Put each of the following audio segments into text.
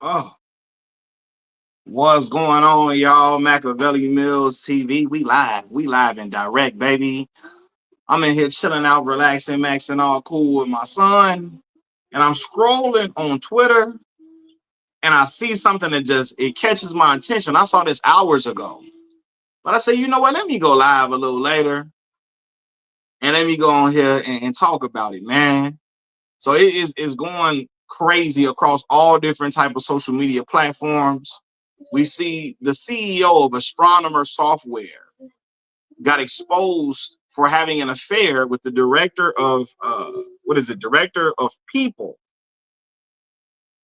Oh, what's going on, y'all? Machiavelli Mills TV. We live and direct, baby. I'm in here chilling out, relaxing, maxing all cool with my son. And I'm scrolling on Twitter and I see something that just it catches my attention. I saw this hours ago. But I say, you know what? Let me go live a little later and let me go on here and talk about it, man. So it's going crazy across all different type of social media platforms. We see the CEO of Astronomer Software got exposed for having an affair with the director of what is it? Director of People.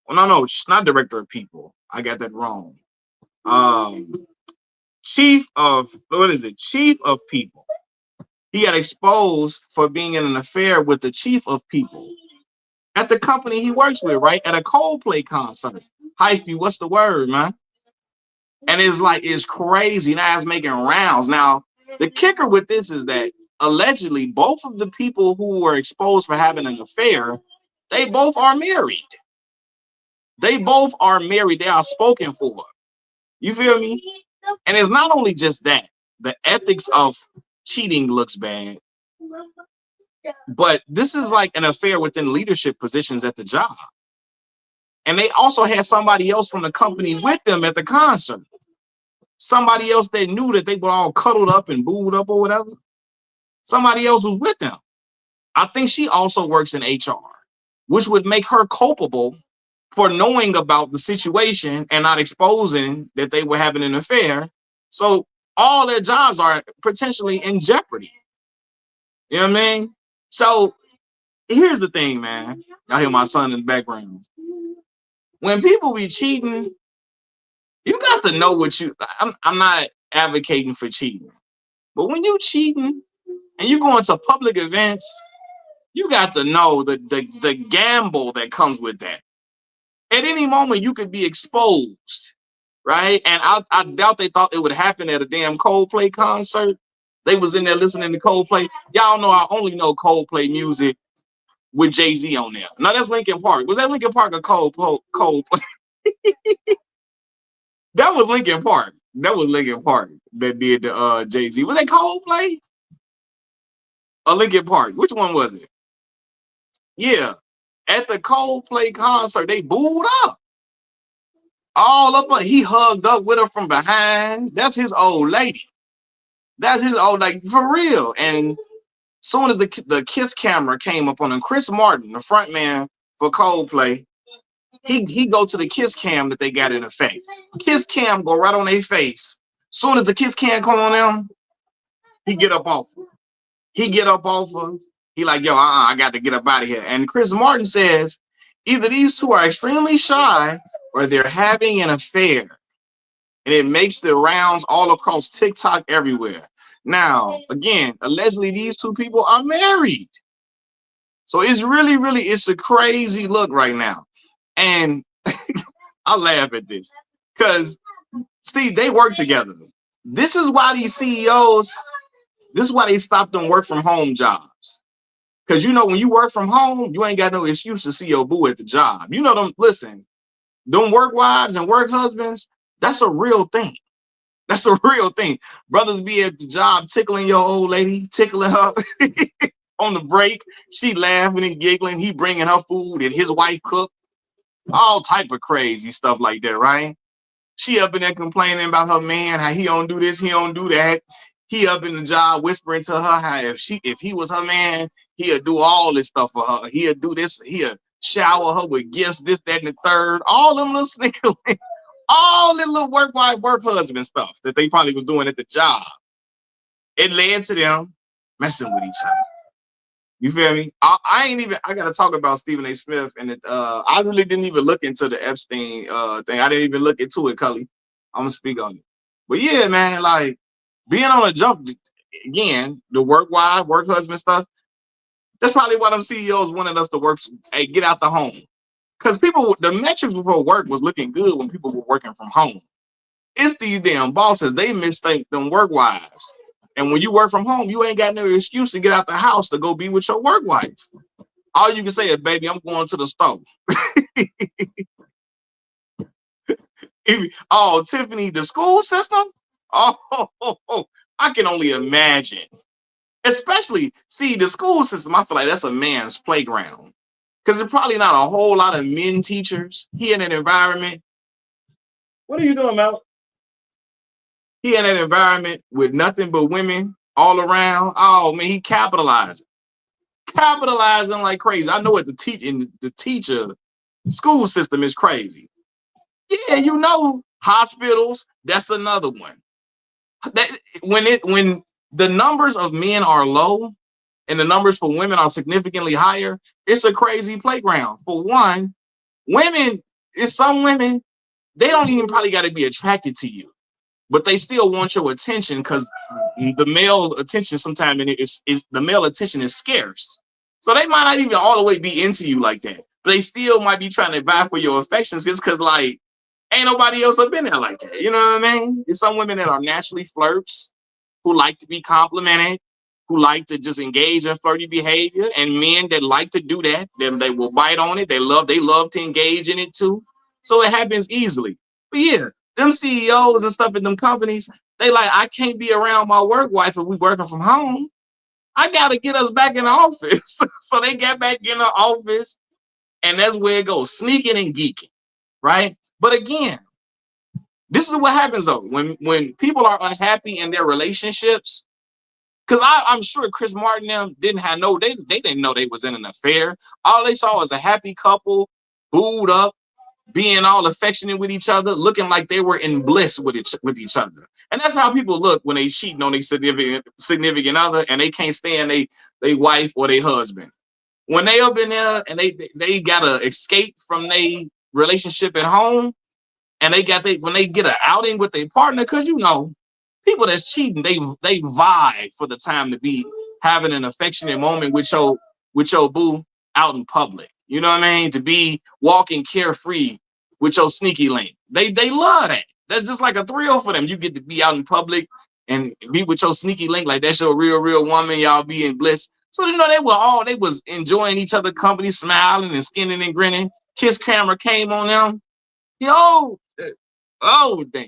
Well, no, it's not director of People. I got that wrong. Um, Chief of what is it? Chief of People. He got exposed for being in an affair with the chief of people at the company he works with, right? At a Coldplay concert. Hyphy, what's the word, man? And it's like it's crazy. Now it's making rounds. Now, the kicker with this is that allegedly both of the people who were exposed for having an affair, they both are married. They both are married. They are spoken for. You feel me? And it's not only just that. The ethics of cheating looks bad, but this is like an affair within leadership positions at the job. And they also had somebody else from the company with them at the concert. Somebody else that knew that they were all cuddled up and booed up or whatever. Somebody else was with them. I think she also works in HR, which would make her culpable for knowing about the situation and not exposing that they were having an affair. So all their jobs are potentially in jeopardy. You know what I mean? So here's the thing, man. Y'all hear my son in the background. When people be cheating, you got to know what you. I'm not advocating for cheating, but when you cheating and you go into public events, you got to know the gamble that comes with that. At any moment, you could be exposed, right? And I doubt they thought it would happen at a damn Coldplay concert. They was in there listening to Coldplay. Y'all know I only know Coldplay music with Jay-Z on there. No, that's Linkin Park. Was that Linkin Park or Coldplay? That was Linkin Park. That was Linkin Park that did the Jay-Z. Was that Coldplay or Linkin Park? Which one was it? Yeah. At the Coldplay concert, they booed up. All up on he hugged up with her from behind. That's his old lady. That's his old like for real. And soon as the kiss camera came up on him, Chris Martin, the front man for Coldplay, he go to the kiss cam that they got in effect. Kiss cam go right on their face. Soon as the kiss cam come on them, he get up off her. He get up off her. He like, yo, I got to get up out of here. And Chris Martin says, either these two are extremely shy or they're having an affair. And it makes the rounds all across TikTok everywhere. Now, again, allegedly these two people are married. So it's really, really, it's a crazy look right now. And I laugh at this because, see, they work together. This is why these CEOs, this is why they stopped them work from home jobs. Because, you know, when you work from home, you ain't got no excuse to see your boo at the job. You know them, listen, them work wives and work husbands, that's a real thing. That's a real thing. Brothers be at the job tickling your old lady, tickling her on the break. She laughing and giggling. He bringing her food and his wife cook. All type of crazy stuff like that, right? She up in there complaining about her man, how he don't do this, he don't do that. He up in the job whispering to her how if he was her man, he'll do all this stuff for her. He'll do this, he'll shower her with gifts, this, that, and the third. All them little snickers, all the little work wife, work husband stuff that they probably was doing at the job. It led to them messing with each other. You feel me? I ain't even. I gotta talk about Stephen A. Smith, and I really didn't even look into the Epstein thing. I didn't even look into it, Cully. I'm gonna speak on it. But yeah, man, like being on a jump again, the work wife, work husband stuff. That's probably why them CEOs wanted us to work. Hey, get out the home, because people, the metrics before work was looking good when people were working from home. It's these damn bosses. They mistake them work wives. And when you work from home, you ain't got no excuse to get out the house to go be with your work wife. All you can say is, baby, I'm going to the store. Oh, Tiffany, the school system. Oh, I can only imagine. Especially, see, the school system. I feel like that's a man's playground because there's probably not a whole lot of men teachers. He in an environment. What are you doing, Mel? He in an environment with nothing but women all around. Oh man, he capitalizing like crazy. I know it. The teacher school system is crazy. Yeah, hospitals. That's another one. That when the numbers of men are low and the numbers for women are significantly higher, it's a crazy playground. For one, women, it's some women, they don't even probably got to be attracted to you, but they still want your attention because the male attention sometimes is the male attention is scarce. So they might not even all the way be into you like that, but they still might be trying to vie for your affections just because like ain't nobody else have been there like that. You know what I mean? There's some women that are naturally flirts who like to be complimented, who like to just engage in flirty behavior, and men that like to do that, then they will bite on it. They love to engage in it too. So it happens easily. But yeah, them CEOs and stuff in them companies, they like, I can't be around my work wife if we working from home. I gotta get us back in the office. So they get back in the office, and that's where it goes, sneaking and geeking, right? But again, this is what happens though when people are unhappy in their relationships. Because I'm sure Chris Martin them didn't have they didn't know they was in an affair. All they saw was a happy couple, booed up, being all affectionate with each other, looking like they were in bliss with each other. And that's how people look when they cheating on their significant other and they can't stand they wife or their husband. When they up in there and they gotta escape from their relationship at home, and when they get an outing with their partner, because people that's cheating, they vie for the time to be having an affectionate moment with your boo out in public. You know what I mean? To be walking carefree with your sneaky link. They love that. That's just like a thrill for them. You get to be out in public and be with your sneaky link, like that's your real woman. Y'all be in bliss. So they was enjoying each other company, smiling and skinning and grinning. Kiss camera came on them. Yo, oh damn.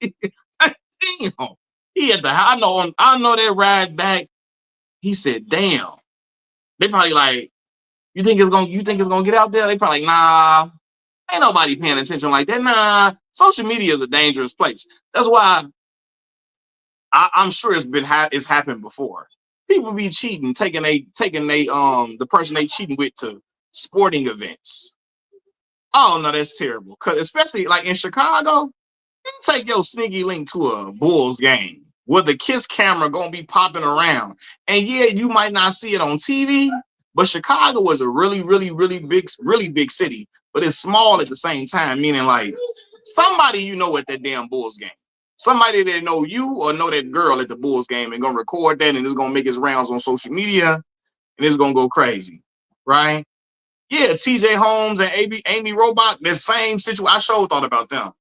Damn. He at the I know that ride back. He said, damn. They probably like, you think it's gonna get out there? They probably like, nah, ain't nobody paying attention like that. Nah, social media is a dangerous place. That's why I'm sure it's happened before. People be cheating, taking the person they cheating with to sporting events. Oh no, that's terrible. Cause especially like in Chicago, you take your sneaky link to a Bulls game where the kiss camera gonna be popping around. And yeah, you might not see it on TV, but Chicago was a really big city, but it's small at the same time, meaning like somebody at that damn Bulls game. Somebody that know you or know that girl at the Bulls game and gonna record that and it's gonna make its rounds on social media and it's gonna go crazy, right? Yeah, TJ Holmes and Amy Robach, the same situation. I sure thought about them.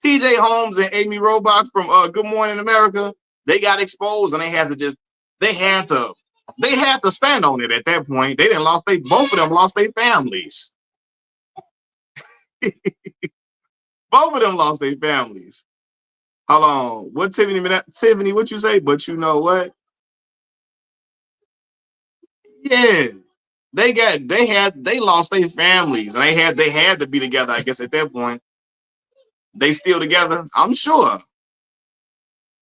TJ Holmes and Amy Robach from Good Morning America, they got exposed and they had to stand on it at that point. Both of them lost their families. Both of them lost their families. Hold on. What Tiffany, what you say? But you know what? Yeah. They lost their families and they had to be together, I guess, at that point. They still together, I'm sure.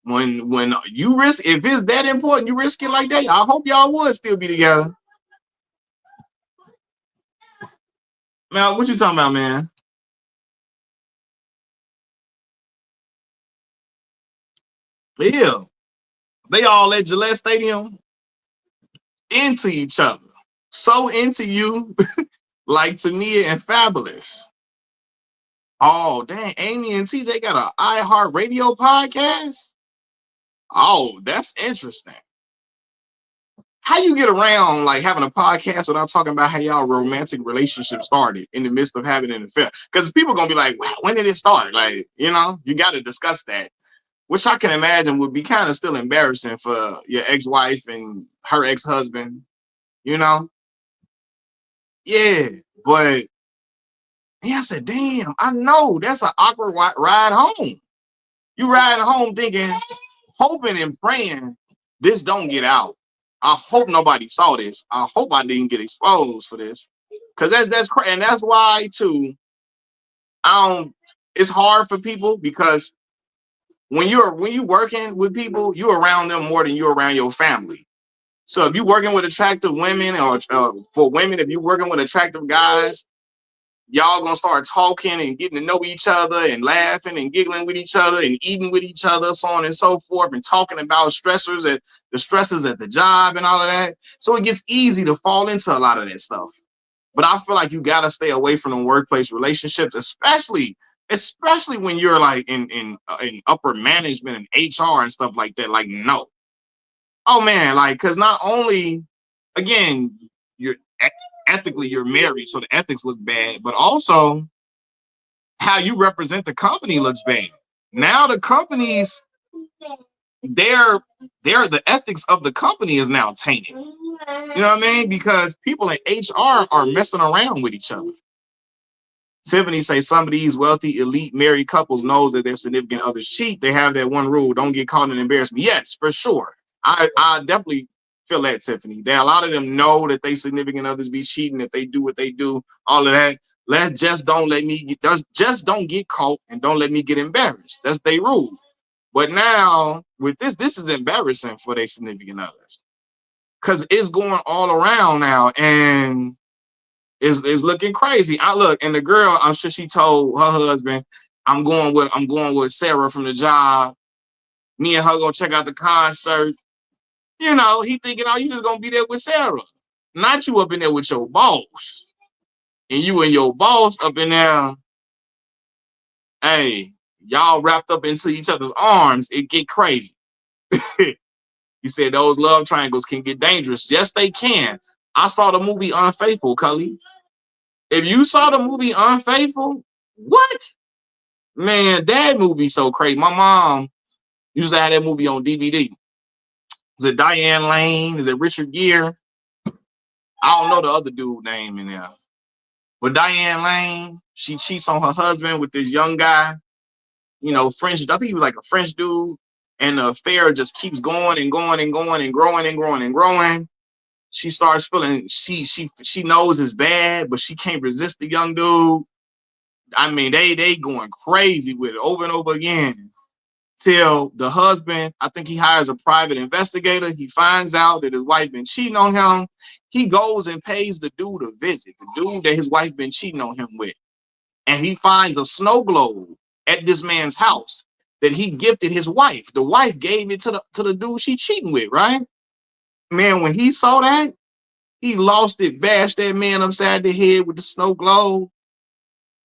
When you risk, if it's that important, you risk it like that. I hope y'all would still be together. Man, what you talking about, man? Yeah, they all at Gillette Stadium into each other, so into you, like Tamia and Fabulous. Oh, dang, Amy and TJ got an iHeart Radio podcast. Oh, that's interesting. How you get around like having a podcast without talking about how y'all romantic relationship started in the midst of having an affair? Because people gonna be like, wow, when did it start? Like, you got to discuss that, which I can imagine would be kind of still embarrassing for your ex-wife and her ex-husband. You know, yeah, but And I said, damn, I know that's an awkward ride home. You riding home thinking, hoping and praying this don't get out. I hope nobody saw this. I hope I didn't get exposed for this. Cause that's crazy. And that's why too, it's hard for people because when you working with people, you're around them more than you're around your family. So if you're working with attractive women, or for women, if you're working with attractive guys, y'all gonna start talking and getting to know each other and laughing and giggling with each other and eating with each other, so on and so forth, and talking about the stresses at the job and all of that. So it gets easy to fall into a lot of that stuff. But I feel like you gotta stay away from the workplace relationships, especially when you're like in upper management and HR and stuff like that. Like, no. Oh man, like, because not only, again, you're ethically you're married, so the ethics look bad, but also how you represent the company looks bad. Now the companies, they're the ethics of the company is now tainted. You know what I mean? Because people in HR are messing around with each other. Tiffany say some of these wealthy elite married couples knows that their significant others cheat. They have that one rule: don't get caught in embarrassment. Yes, for sure. I definitely feel that, Tiffany. That a lot of them know that they significant others be cheating, if they do what they do, all of that. Just don't get caught and don't let me get embarrassed. That's their rule. But now with this is embarrassing for their significant others. Cause it's going all around now, and is looking crazy. I look, and the girl, I'm sure she told her husband, I'm going with Sarah from the job. Me and her gonna check out the concert. You know, he thinking, oh, you just gonna be there with Sarah. Not you up in there with your boss. And you and your boss up in there, hey, y'all wrapped up into each other's arms, it get crazy. He said those love triangles can get dangerous. Yes, they can. I saw the movie Unfaithful, Cully. If you saw the movie Unfaithful, what? Man, that movie so crazy. My mom used to have that movie on DVD. Is it Diane Lane? Is it Richard Gere? I don't know the other dude name in there. But Diane Lane, she cheats on her husband with this young guy, French. I think he was like a French dude. And the affair just keeps going and going and going and growing and growing and growing. She starts feeling she knows it's bad, but she can't resist the young dude. I mean, they going crazy with it over and over again. Till the husband, I think he hires a private investigator. He finds out that his wife been cheating on him. He goes and pays the dude a visit, the dude that his wife been cheating on him with. And he finds a snow globe at this man's house that he gifted his wife. The wife gave it to the dude she cheating with, right? Man, when he saw that, he lost it, bashed that man upside the head with the snow globe,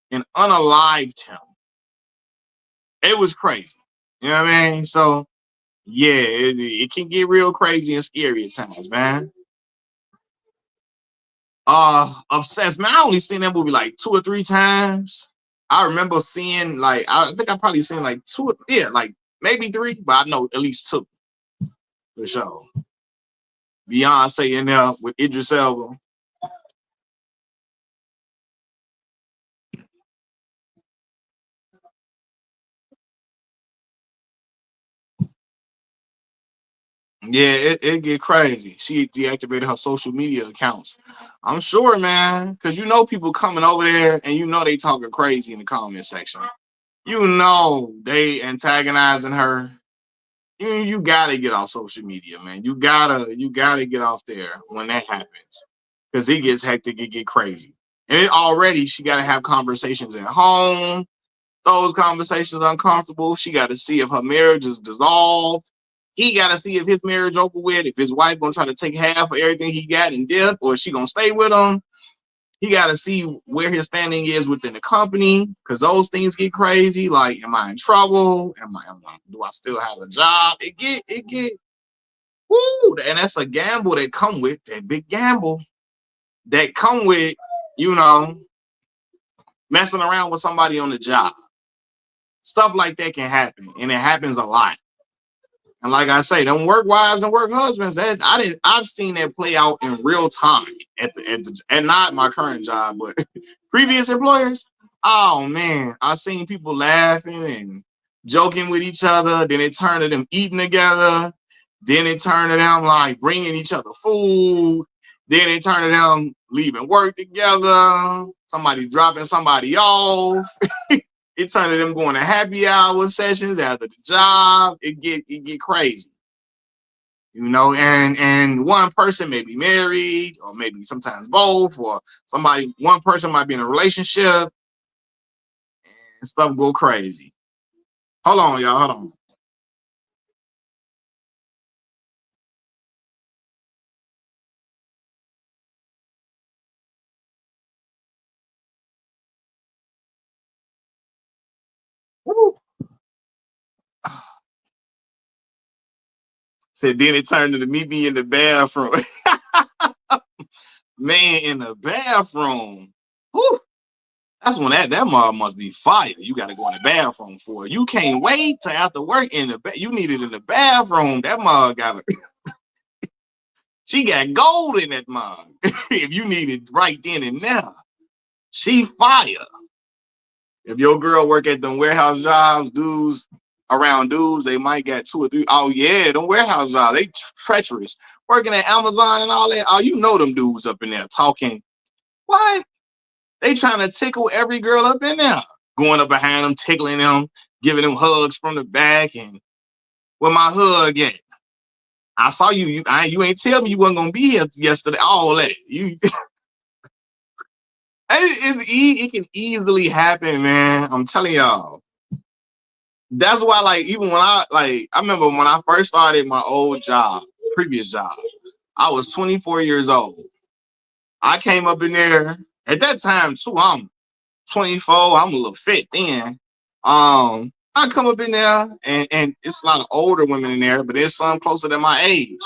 and unalived him. It was crazy. You know what I mean? So yeah, it can get real crazy and scary at times, man. Obsessed, man. I only seen that movie like 2 or 3 times. I remember seeing, like, I think I probably seen like two, yeah, like maybe three, but I know at least two for sure. Beyonce in there with Idris Elba. Yeah, it get crazy. She deactivated her social media accounts. I'm sure, man, because people coming over there and they talking crazy in the comment section. They antagonizing her. You gotta get off social media, man. You gotta get off there when that happens. Because it gets hectic, it get crazy. And she gotta have conversations at home. Those conversations are uncomfortable. She got to see if her marriage is dissolved. He got to see if his marriage over with, if his wife gonna try to take half of everything he got and dip, or is she gonna stay with him. He got to see where his standing is within the company, because those things get crazy. Like, am I in trouble? Do I still have a job? It get woo, and that's a gamble that come with that big gamble that come with you know messing around with somebody on the job. Stuff like that can happen, and it happens a lot. And like I say, them work wives and work husbands, I've seen that play out in real time at not my current job, but previous employers. Oh man, I seen people laughing and joking with each other. Then it turned to them eating together. Then it turned to them like bringing each other food. Then it turned to them leaving work together. Somebody dropping somebody off. It turned to them going to happy hour sessions after the job. It get crazy, and one person may be married, or maybe sometimes both, or one person might be in a relationship, and stuff go crazy. Hold on, y'all. Hold on. Woo. Said then it turned into me being in the bathroom. Man, in the bathroom. Woo. That's when that mom must be fire. You got to go in the bathroom for it. You can't wait till after work in the you need it in the bathroom. That mom she got gold in that mom. If you need it right then and there, she fire. If your girl work at them warehouse jobs, dudes, they might get two or three. Oh yeah, them warehouse jobs, they treacherous. Working at Amazon and all that. Oh, them dudes up in there talking. What? They trying to tickle every girl up in there. Going up behind them, tickling them, giving them hugs from the back. And where my hug at? I saw you. You ain't tell me you wasn't gonna be here yesterday. All that. It can easily happen, man. I'm telling y'all. That's why, like, even when I remember when I first started my previous job, I was 24 years old. I came up in there at that time too. I'm 24. I'm a little fit then. I come up in there and it's a lot of older women in there, but there's some closer than my age.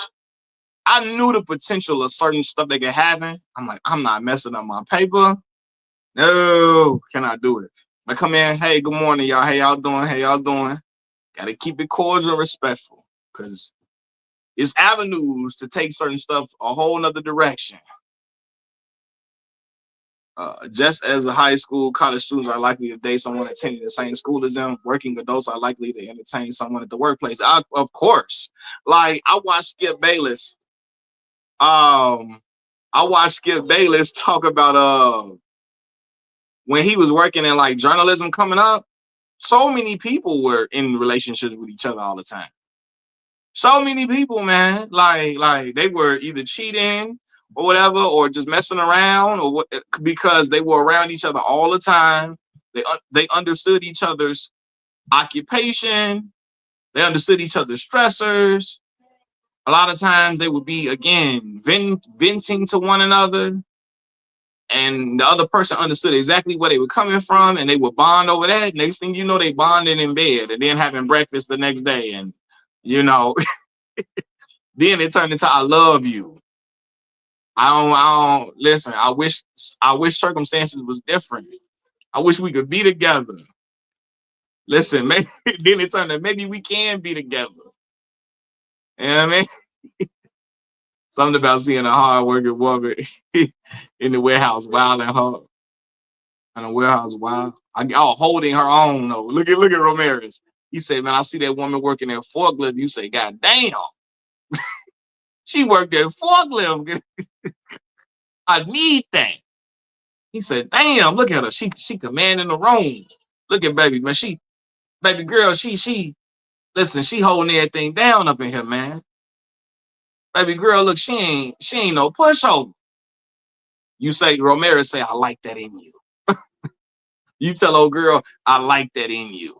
I knew the potential of certain stuff that could happen. I'm like, I'm not messing up my paper. No, cannot do it. I come in, hey, good morning, y'all. How y'all doing? How y'all doing? Gotta keep it cordial and respectful, because it's avenues to take certain stuff a whole nother direction. Just as a high school, college students are likely to date someone attending the same school as them, working adults are likely to entertain someone at the workplace. Of course. Like, Um, I watched Skip Bayless talk about when he was working in like journalism coming up. So many people were in relationships with each other all the time. So many people, man, like they were either cheating or whatever, or just messing around, or what, because they were around each other all the time. They understood each other's occupation. They understood each other's stressors. A lot of times they would be again venting to one another, and the other person understood exactly where they were coming from, and they would bond over that. Next thing you know, they bonded in bed, and then having breakfast the next day, and you know, then it turned into "I love you." I don't listen. I wish circumstances was different. I wish we could be together. Listen, maybe then it turned to maybe we can be together. You know what I mean? Something about seeing a hard-working woman in the warehouse wilding her in the warehouse wild. Holding her own though. Look at Ramirez. He said, "Man, I see that woman working at forklift." You say, "God damn, she worked at forklift. I need that." He said, "Damn, look at her. She commanding the room. Look at baby man. Baby girl. Listen. She holding everything down up in here, man. Baby girl, look, she ain't no pushover." You say Ramirez say, "I like that in you." You tell old girl, "I like that in you."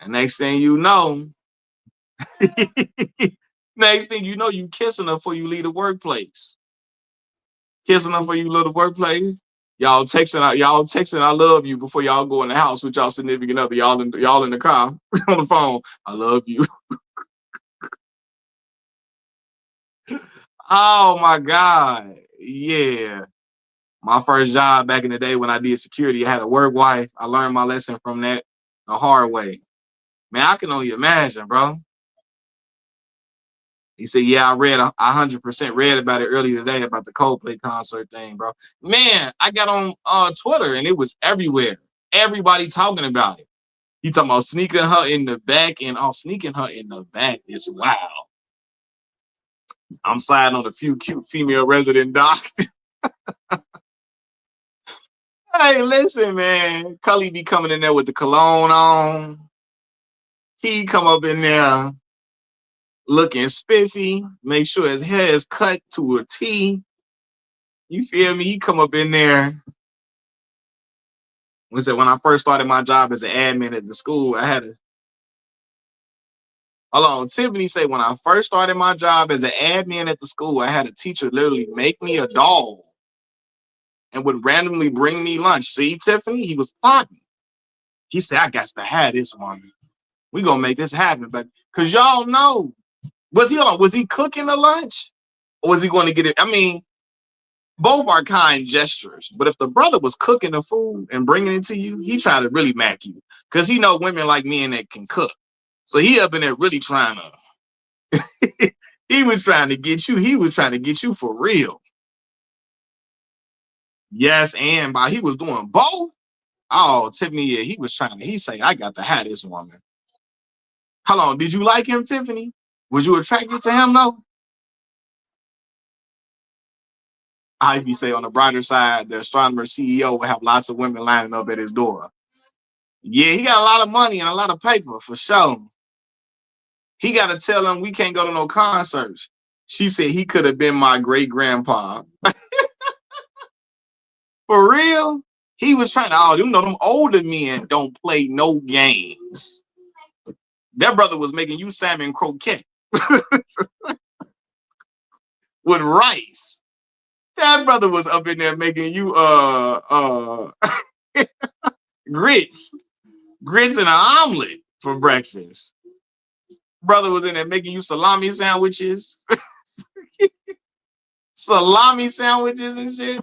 And next thing you know, next thing you know, you kissing her before you leave the workplace. Kissing her before you leave the workplace. Y'all texting "I love you" before y'all go in the house with y'all significant other. Y'all in the car on the phone. "I love you." Oh my God. Yeah. My first job back in the day when I did security, I had a work wife. I learned my lesson from that the hard way. Man, I can only imagine, bro. He said, yeah, I read 100% read about it earlier today about the Coldplay concert thing, bro. Man, I got on Twitter and it was everywhere. Everybody talking about it. He talking about sneaking her in the back, and sneaking her in the back is wow. I'm sliding on a few cute female resident docs. Hey, listen, man. Cully be coming in there with the cologne on. He come up in there looking spiffy, make sure his hair is cut to a T. You feel me? He come up in there. When I first started my job as an admin at the school, I had a hold on. Tiffany said when I first started my job as an admin at the school, I had a teacher literally make me a doll and would randomly bring me lunch. See, Tiffany, he was plotting. He said, I got to have this woman. We gonna make this happen, but cause y'all know, was he cooking the lunch? Or was he going to get it? I mean, both are kind gestures, but if the brother was cooking the food and bringing it to you, he tried to really mac you because he know women like men that can cook. So he up in there really trying to. He was trying to get you. He was trying to get you for real. Yes, and by he was doing both. Oh, Tiffany, yeah, he was trying to. He say, I got to have this woman. How long did you like him, Tiffany? Was you attracted to him though? I be say on the brighter side, the Astronomer CEO will have lots of women lining up at his door. Yeah, he got a lot of money and a lot of paper for sure. He got to tell them we can't go to no concerts. She said he could have been my great grandpa. For real? He was trying to, them older men don't play no games. That brother was making you salmon croquette with rice. That brother was up in there making you grits and an omelet for breakfast. Brother was in there making you salami sandwiches. Salami sandwiches and shit.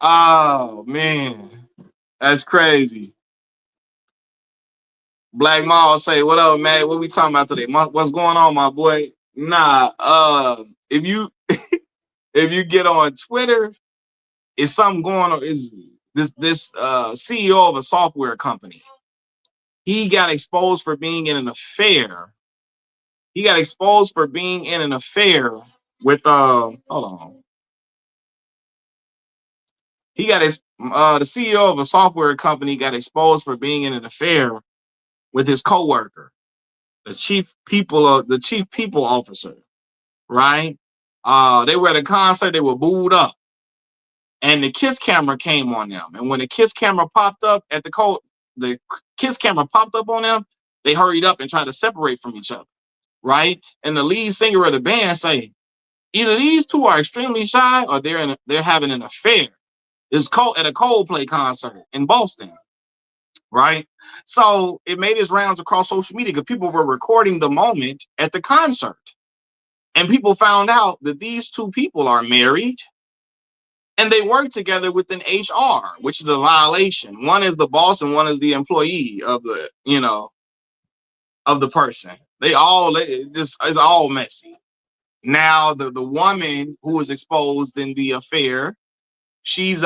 Oh man, that's crazy. Black Mall say, "What up, man? What we talking about today? What's going on, my boy?" Nah, if you if you get on Twitter, it's something going on. Is this CEO of a software company? He got exposed for being in an affair. He got exposed for being in an affair with hold on. He got his the CEO of a software company got exposed for being in an affair with his coworker, the chief people officer, right? They were at a concert, they were booed up, and the kiss camera came on them. And when the kiss camera popped up at the kiss camera popped up on them, they hurried up and tried to separate from each other, right? And the lead singer of the band say, either these two are extremely shy or they're having an affair. It's at a Coldplay concert in Boston, right? So it made its rounds across social media because people were recording the moment at the concert. And people found out that these two people are married and they work together within HR, which is a violation. One is the boss and one is the employee of the person. It's all messy. Now the woman who was exposed in the affair, she's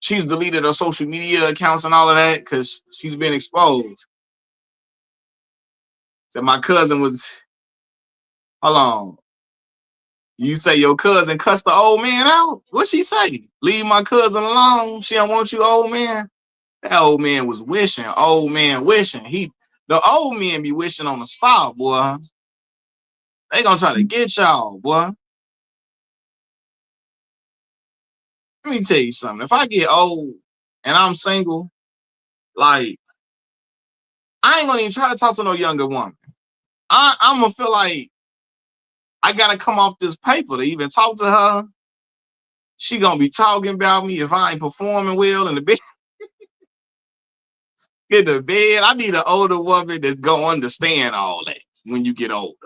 deleted her social media accounts and all of that because she's been exposed. So my cousin was, hold on. You say your cousin cussed the old man out? What she say? Leave my cousin alone. She don't want you, old man. That old man was wishing. Old man wishing. The old men be wishing on the star, boy. They gonna try to get y'all, boy. Let me tell you something. If I get old and I'm single, like I ain't gonna even try to talk to no younger woman. I'm gonna feel like I gotta come off this paper to even talk to her. She gonna be talking about me if I ain't performing well in the bed. In the bed, I need an older woman that's gonna understand all that when you get older.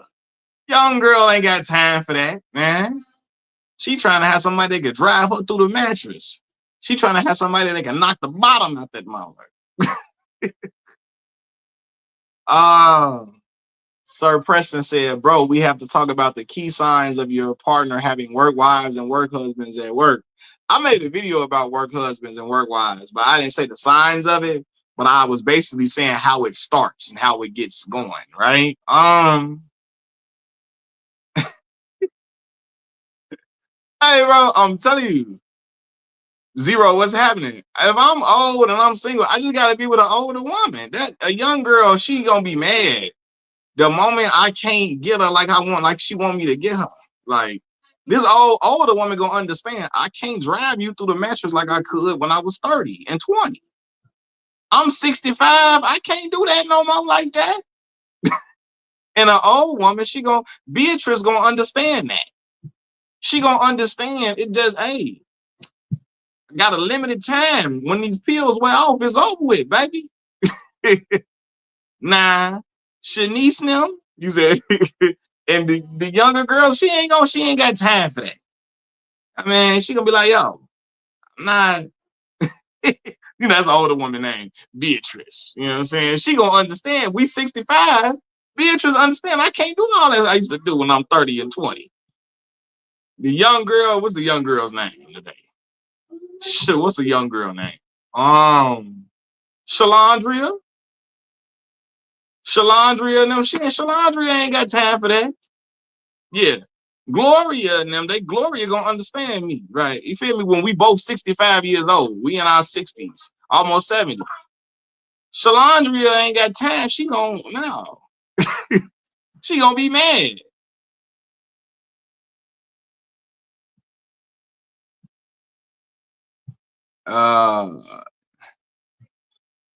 Young girl ain't got time for that, man. She trying to have somebody that can drive her through the mattress. She trying to have somebody that can knock the bottom out that mother. Oh, Sir Preston said, bro, we have to talk about the key signs of your partner having work wives and work husbands at work. I made a video about work husbands and work wives, but I didn't say the signs of it. But I was basically saying how it starts and how it gets going, right? Hey, bro, I'm telling you, Zero, what's happening? If I'm old and I'm single, I just gotta be with an older woman. That a young girl, she gonna be mad the moment I can't get her like I want, like she want me to get her. Like this older woman gonna understand. I can't drive you through the mattress like I could when I was 30 and 20. I'm 65. I can't do that no more like that. And an old woman, Beatrice gonna understand that. She gonna understand it just, hey, got a limited time. When these pills wear off, it's over with, baby. Nah, Shanice them, you said, and the younger girl, she ain't got time for that. I mean, she gonna be like, yo, nah, that's an older woman name, Beatrice. You know what I'm saying? She gonna understand. We 65. Beatrice understand. I can't do all that I used to do when I'm 30 and 20. The young girl, what's the young girl's name today? Shit, what's the young girl name? Shalandria. Shalandria and them. Shalandria ain't got time for that. Yeah. Gloria and them, Gloria gonna understand me, right? You feel me? When we both 65 years old, we in our 60s, almost 70. Shalandria ain't got time. She gonna no. She gonna be mad. Uh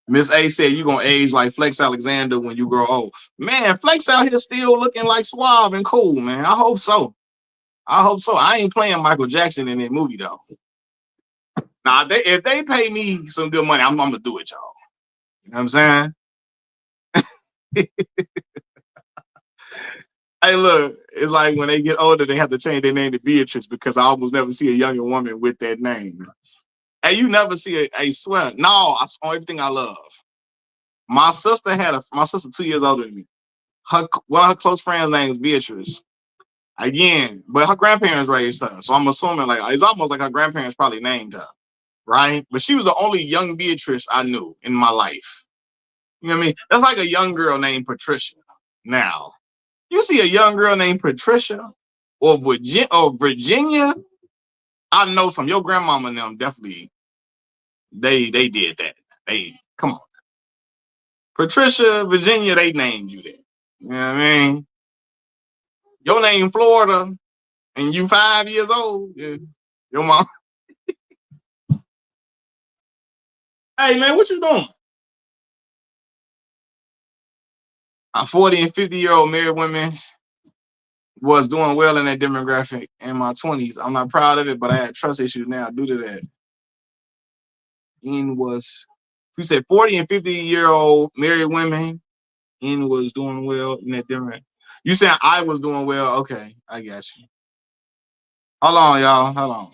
Miss A said you gonna age like Flex Alexander when you grow old. Man, Flex out here still looking like suave and cool, man. I hope so. I hope so. I ain't playing Michael Jackson in that movie though. Now, if they pay me some good money, I'm gonna do it, y'all. You know what I'm saying? Hey, look, it's like when they get older, they have to change their name to Beatrice because I almost never see a younger woman with that name. Hey, you never see I swear. No, I saw everything I love. My sister my sister 2 years older than me. One of her close friends' name is Beatrice. Again, but her grandparents raised her. So I'm assuming like it's almost like her grandparents probably named her, right? But she was the only young Beatrice I knew in my life. You know what I mean? That's like a young girl named Patricia. Now, you see a young girl named Patricia or Virginia, I know some. Your grandmama and them definitely they did that. They come on. Patricia, Virginia, they named you that. You know what I mean? Your name Florida and you 5 years old. Yeah. Your mom. Hey man, what you doing? 40 and 50-year-old married women was doing well in that demographic in my 20s. I'm not proud of it, but I had trust issues now due to that. You said 40 and 50-year-old married women, was doing well in that demographic. You said I was doing well. Okay, I got you. Hold on, y'all. Hold on.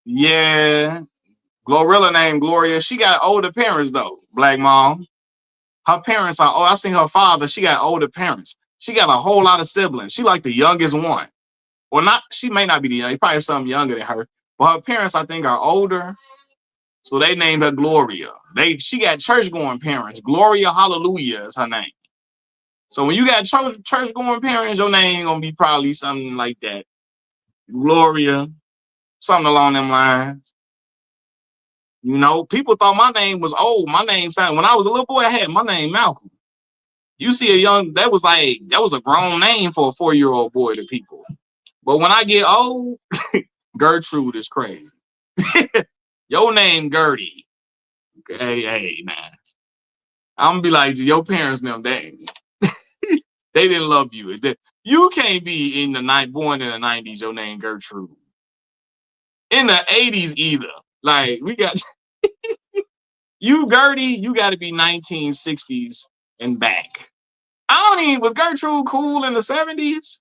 Yeah, Glorilla named Gloria. She got older parents though. Black mom. Her parents are. Oh, I seen her father. She got older parents. She got a whole lot of siblings. She like the youngest one. Well, not. She may not be the youngest. Probably something younger than her. But her parents, I think, are older. So they named her Gloria. She got church going parents. Gloria Hallelujah is her name. So when you got church going parents, your name gonna be probably something like that. Gloria, something along them lines. You know, people thought my name was old. My name sounded when I was a little boy, I had my name Malcolm. You see that was a grown name for a 4-year-old boy to people. But when I get old, Gertrude is crazy. Your name Gertie. Hey, man. I'm gonna be like your parents them they didn't love you. You can't be born in the 90s, your name Gertrude. In the 80s either. Like we got you Gertie, you gotta be 1960s. and back. I don't even, was Gertrude cool in the 70s?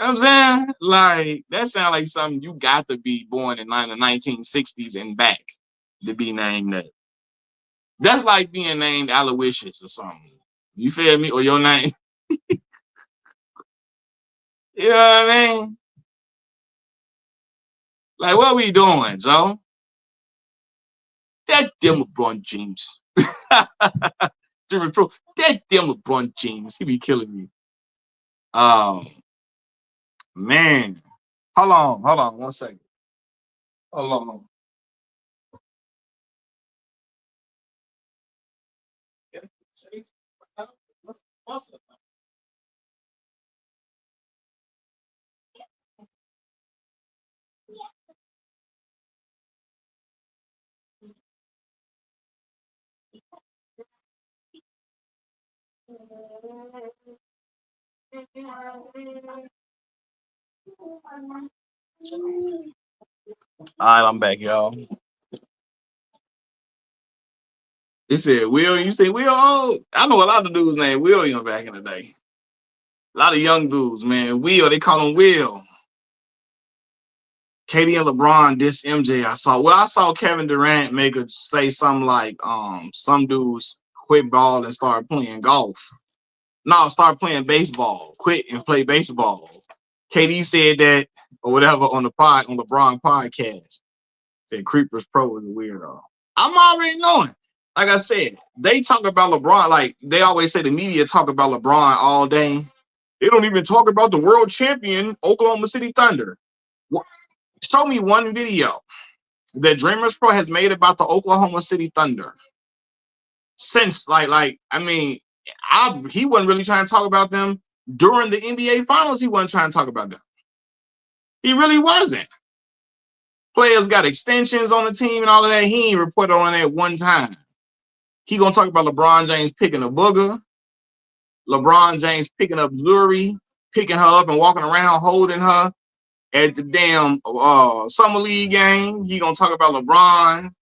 You know what I'm saying? Like, that sounds like something you got to be born in the 1960s and back to be named that. That's like being named Aloysius or something. You feel me? Or your name. You know what I mean? Like, what we doing, Joe? That damn LeBron James. Jimmy Pro. That damn LeBron James. He be killing me. Um, man. Hold on, 1 second. Hold on. All right, I'm back, y'all. They said Will. You say Will? Oh, I know a lot of dudes named William back in the day. A lot of young dudes, man. Will, they call him Will. KD and LeBron diss MJ. I saw Kevin Durant make a say something like, some dudes quit ball and start playing golf. No, start playing baseball. Quit and play baseball. KD said that or whatever on LeBron podcast. Said Creepers Pro is a weirdo. I'm already knowing. Like I said, they talk about LeBron. Like they always say, the media talk about LeBron all day. They don't even talk about the world champion Oklahoma City Thunder. Show me one video that Dreamers Pro has made about the Oklahoma City Thunder since, I mean, he wasn't really trying to talk about them during the NBA Finals. He wasn't trying to talk about them. He really wasn't. Players got extensions on the team and all of that. He ain't reported on that one time. He gonna talk about LeBron James picking a booger, LeBron James picking up Zuri, picking her up and walking around holding her at the damn summer league game. He gonna talk about LeBron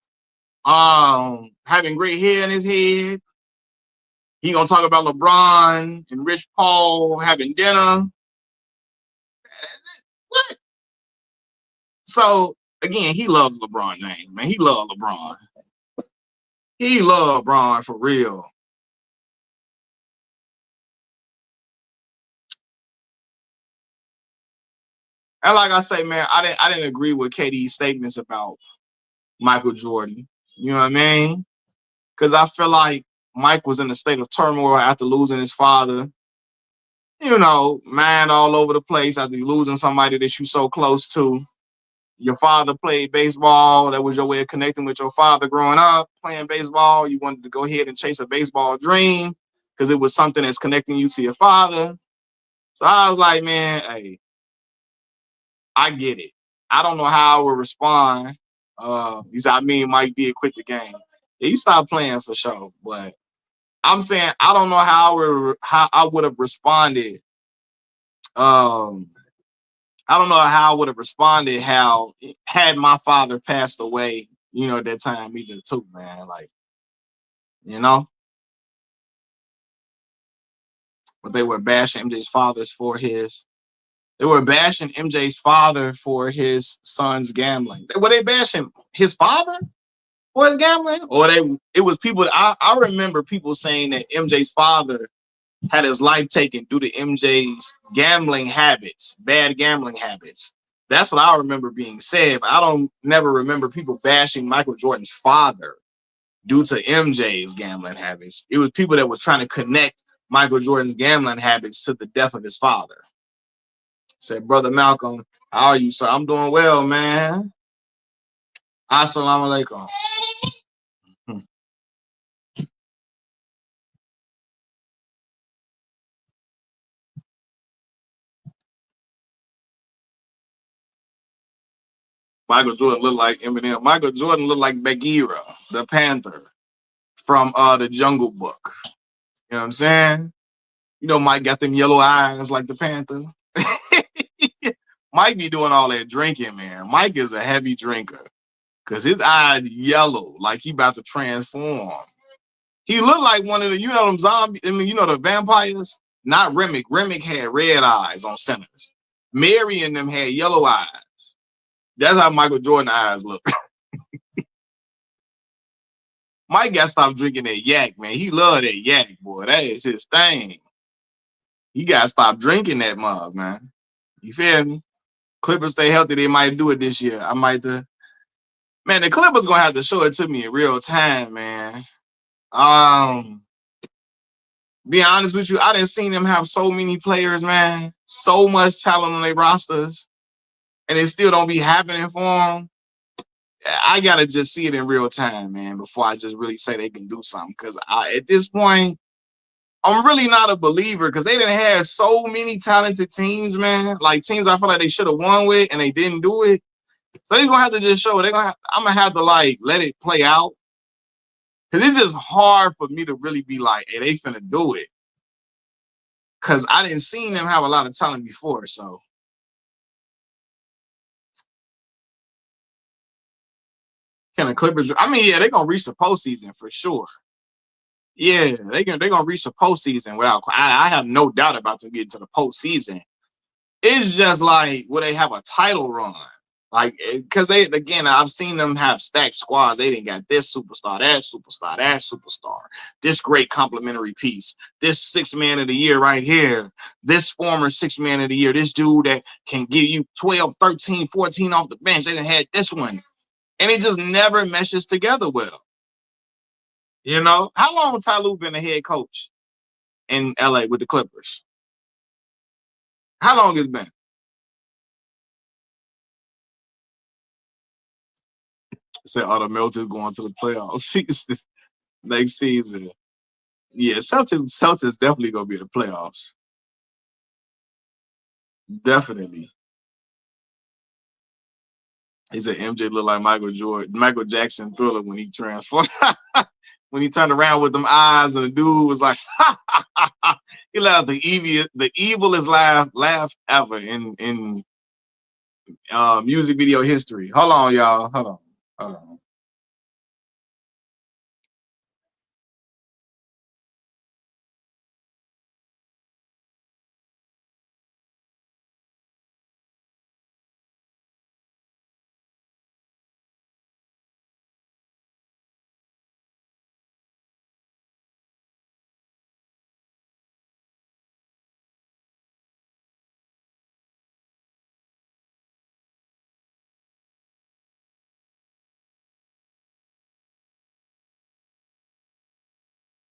having great hair in his head. He gonna talk about LeBron and Rich Paul having dinner. What? So again, he loves LeBron James, man. He loves LeBron. He loves LeBron for real. And like I say, man, I didn't agree with KD's statements about Michael Jordan. You know what I mean? Because I feel like Mike was in a state of turmoil after losing his father. You know, mind all over the place after losing somebody that you so close to. Your father played baseball. That was your way of connecting with your father growing up, playing baseball. You wanted to go ahead and chase a baseball dream because it was something that's connecting you to your father. So I was like, man, hey, I get it. I don't know how I would respond. He said, I mean, Mike did quit the game. He stopped playing for sure, but I'm saying I don't know how I would have responded. I don't know how I would have responded how had my father passed away, you know, at that time either too, man. Like, you know, but they were bashing MJ's fathers for his they were bashing MJ's father for his son's gambling. Were they bashing his father for his gambling? Or it was people I remember people saying that MJ's father had his life taken due to MJ's gambling habits, bad gambling habits. That's what I remember being said. But I don't never remember people bashing Michael Jordan's father due to MJ's gambling habits. It was people that was trying to connect Michael Jordan's gambling habits to the death of his father. Said, Brother Malcolm, how are you, sir? I'm doing well, man. Assalamu alaikum. Michael Jordan looked like Eminem. Michael Jordan looked like Bagheera, the Panther from the Jungle Book. You know what I'm saying? You know, Mike got them yellow eyes like the Panther. Mike be doing all that drinking, man. Mike is a heavy drinker because his eyes yellow like he about to transform. He looked like one of the, you know, them zombies. I mean, you know, the vampires. Not Remick. Remick had red eyes on centers. Mary and them had yellow eyes. That's how Michael Jordan eyes look. Mike got to stop drinking that yak, man. He love that yak, boy. That is his thing. He got to stop drinking that mug, man. You feel me? Clippers stay healthy. They might do it this year. I might. Man, the Clippers gonna have to show it to me in real time, man. Be honest with you, I didn't see them have so many players, man. So much talent on their rosters, and it still don't be happening for them. I gotta just see it in real time, man, before I just really say they can do something. Because at this point, I'm really not a believer because they didn't have so many talented teams, man. Like teams I feel like they should have won with and they didn't do it. So they're gonna have to just show it. I'm gonna have to like let it play out. Cause it's just hard for me to really be like, hey, they finna do it. Cause I didn't see them have a lot of talent before. So can the Clippers? I mean, yeah, they're gonna reach the postseason for sure. Yeah, they're gonna reach the postseason without. I have no doubt about them getting to the postseason. It's just like, will they have a title run? Like, because they, again, I've seen them have stacked squads. They didn't got this superstar, that superstar, that superstar, this great complimentary piece, this 6th man of the year right here, this former 6th man of the year, this dude that can give you 12, 13, 14 off the bench. They didn't had this one. And it just never meshes together well. You know, how long has Ty Lue been the head coach in LA with the Clippers? How long has it been? Say Otto Milton's going to the playoffs next season. Yeah, Celtics definitely gonna be in the playoffs. Definitely. He said MJ looked like Michael Jackson Thriller when he transformed. When he turned around with them eyes, and the dude was like, he let out the evilest laugh ever in music video history. Hold on, y'all. Hold on.